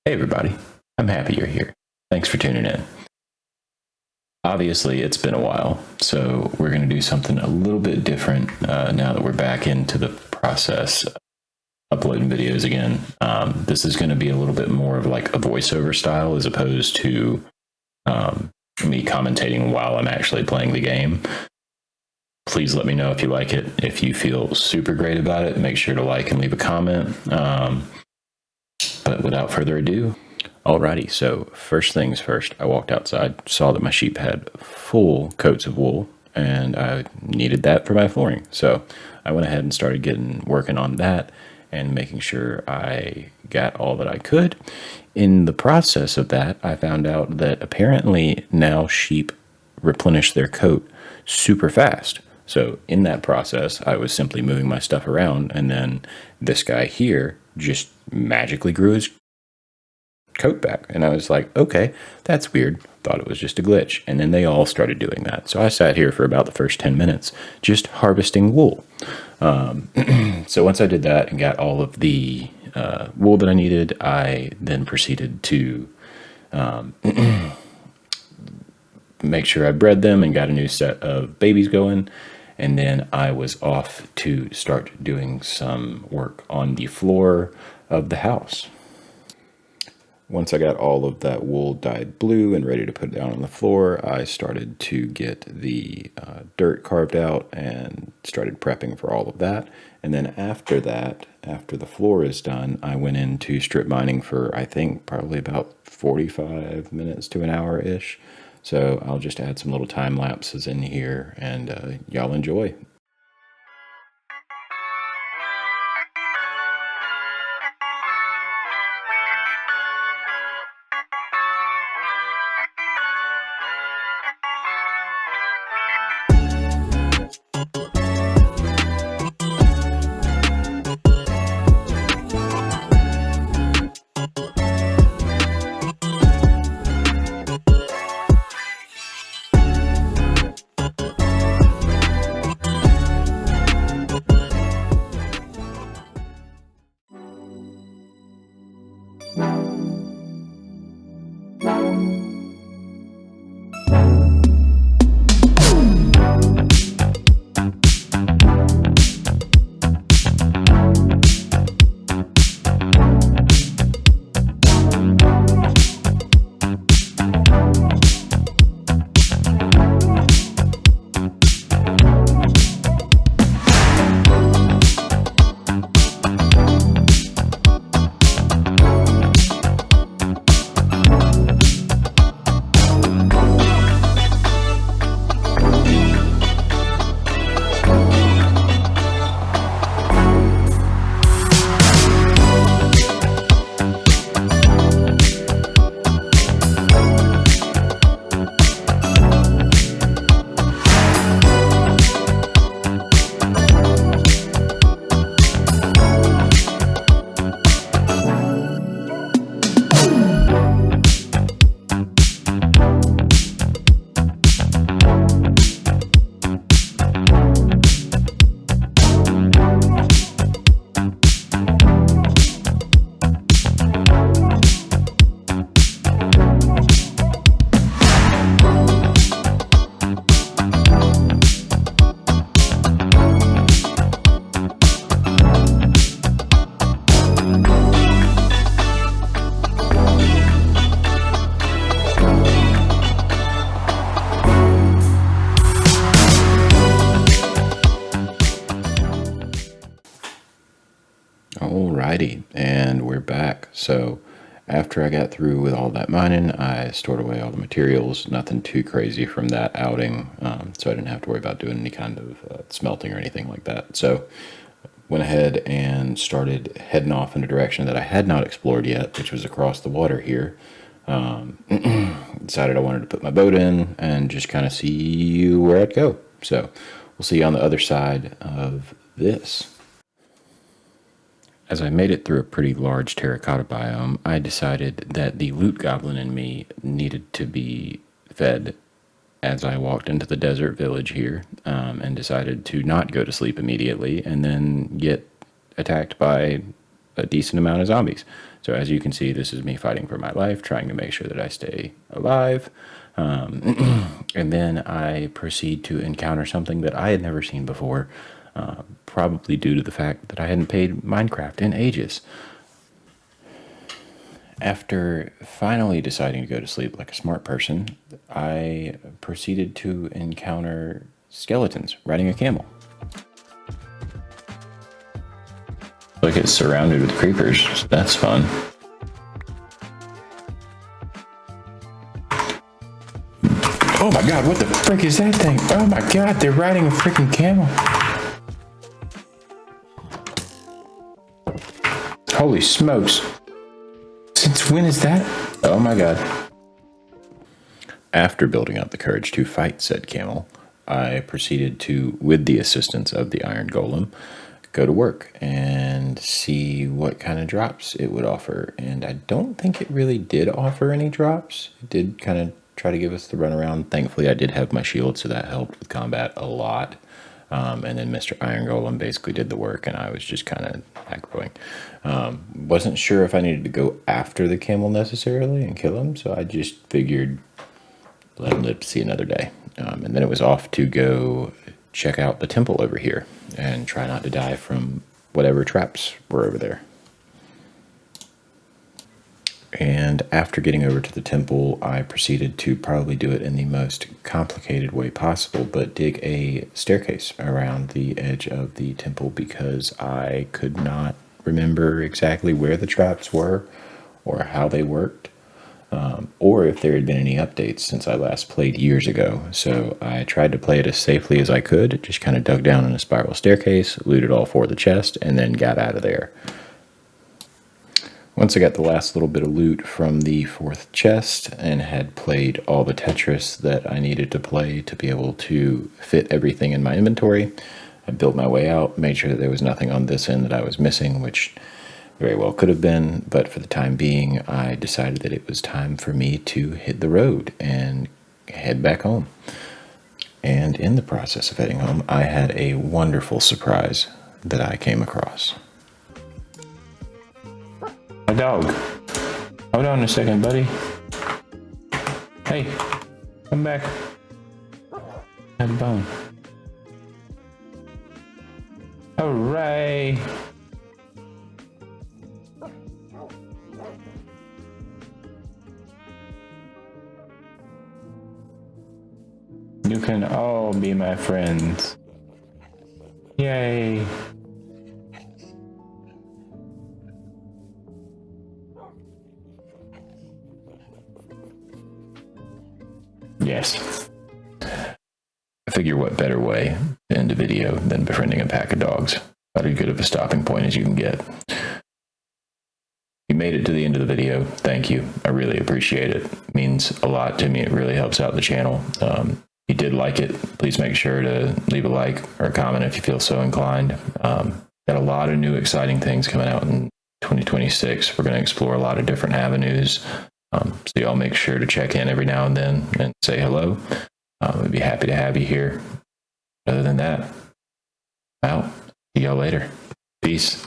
Hey, everybody. I'm happy you're here. Thanks for tuning in. Obviously, it's been a while, so we're going to do something a little bit different now that we're back into the process of uploading videos again. This is going to be a little bit more of like a voiceover style as opposed to me commentating while I'm actually playing the game. Please let me know if you like it. If you feel super great about it, make sure to like and leave a comment. But without further ado, alrighty, so first things first, I walked outside, saw that my sheep had full coats of wool, and I needed that for my flooring. So I went ahead and started working on that and making sure I got all that I could. In the process of that, I found out that apparently now sheep replenish their coat super fast. So in that process, I was simply moving my stuff around, and then this guy here just magically grew his coat back. And I was like, okay, that's weird. Thought it was just a glitch. And then they all started doing that. So I sat here for about the first 10 minutes just harvesting wool. So once I did that and got all of the wool that I needed, I then proceeded to make sure I bred them and got a new set of babies going. And then I was off to start doing some work on the floor of the house. Once I got all of that wool dyed blue and ready to put down on the floor, I started to get the dirt carved out and started prepping for all of that. And then after that, after the floor is done, I went into strip mining for, I think, probably about 45 minutes to an hour-ish. So I'll just add some little time lapses in here and y'all enjoy. Alrighty, and we're back. So after I got through with all that mining, I stored away all the materials. Nothing too crazy from that outing, so I didn't have to worry about doing any kind of smelting or anything like that. So went ahead and started heading off in a direction that I had not explored yet, which was across the water here. Decided I wanted to put my boat in and just kind of see where I'd go. So we'll see you on the other side of this. As I made it through a pretty large terracotta biome, I decided that the loot goblin in me needed to be fed as I walked into the desert village here, and decided to not go to sleep immediately and then get attacked by a decent amount of zombies. So as you can see, this is me fighting for my life, trying to make sure that I stay alive. And then I proceed to encounter something that I had never seen before, probably due to the fact that I hadn't played Minecraft in ages. After finally deciding to go to sleep like a smart person, I proceeded to encounter skeletons riding a camel. Look, it's surrounded with creepers. So that's fun. Oh my god, what the frick is that thing? Oh my god, they're riding a freaking camel. Holy smokes. Since when is that? Oh my god. After building up the courage to fight said camel, I proceeded to, with the assistance of the iron golem, go to work and see what kind of drops it would offer. And I don't think it really did offer any drops. It did kind of try to give us the runaround. Thankfully, I did have my shield, so that helped with combat a lot. And then Mr. Iron Golem basically did the work, and I was just kind of aggroing. Wasn't sure if I needed to go after the camel necessarily and kill him, so I just figured let him live to see another day. And then it was off to go check out the temple over here and try not to die from whatever traps were over there. And after getting over to the temple, I proceeded to probably do it in the most complicated way possible, but dig a staircase around the edge of the temple because I could not remember exactly where the traps were or how they worked, or if there had been any updates since I last played years ago. So I tried to play it as safely as I could, just kind of dug down in a spiral staircase, looted all 4 of the chests, and then got out of there. Once I got the last little bit of loot from the 4th chest and had played all the Tetris that I needed to play to be able to fit everything in my inventory, I built my way out, made sure that there was nothing on this end that I was missing, which very well could have been, but for the time being, I decided that it was time for me to hit the road and head back home. And in the process of heading home, I had a wonderful surprise that I came across. A dog. Hold on a second, buddy. Hey, come back. Have a bone. Hooray! You can all be my friends. Yay! Yes. I figure what better way to end a video than befriending a pack of dogs. About as good of a stopping point as you can get. You made it to the end of the video. Thank you. I really appreciate it. It means a lot to me. It really helps out the channel. If you did like it, please make sure to leave a like or a comment if you feel so inclined. Got a lot of new exciting things coming out in 2026. We're going to explore a lot of different avenues. So y'all make sure to check in every now and then and say hello. We'd be happy to have you here. Other than that, out. See y'all later. Peace.